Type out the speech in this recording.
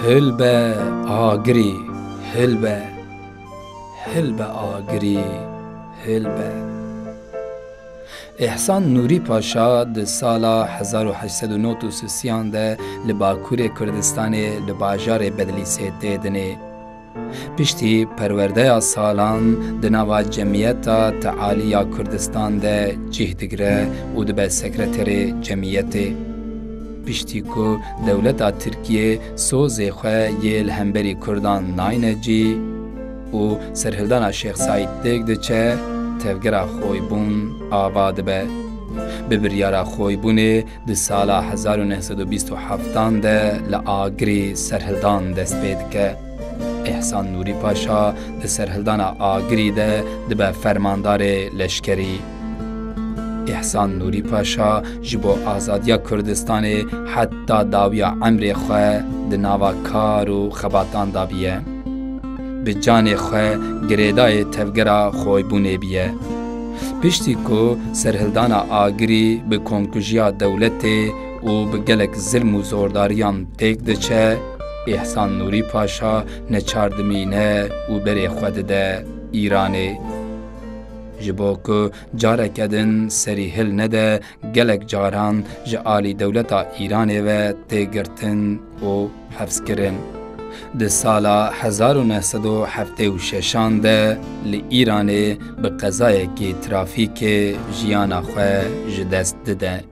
هلبه آگری هلبه هلبه آگری هلبه احسان نوری پاشا د سالا 1893 ده لباکور کردستان لباجار بدلیسه دیدنه پشتی پرورده سالان د نوا جمعیتا تعالیا کردستان ده جهدگره و ده به سکرتر جمعیته پشتی کو دولت ترکیه سوزی خواه یه لهمبری کردان ناینه جی و سرهلدان شیخ سعید دیگ ده چه تفگره خوی بون آباد به ببریارا خوی بونه ده سالا 1927 ده لآگری سرهلدان دست بید که احسان نوری پاشا ده سرهلدان آگری ده به فرماندار لشکری احسان نوری پاشا جبو آزادیا کردستان حتی داویا عمر خواه ده ناوا کار و خباتان دابیه به جان خواه گریدای تفگره خوی بونه بیه پشتی کو سرهلدان آگری به کنکوژیا دولت و به گلک ظلم و زورداریان تک ده چه احسان نوری پاشا نچاردمینه و بری خود ده ایرانه جبو که جاره کدن سری هل نده گلک جاران جعالی دولتا ایرانه و تیگرتن و حفظ کرن ده سالا 1976 ده لی ایرانه به قضای که ترافیک جیانا خواه جدست ده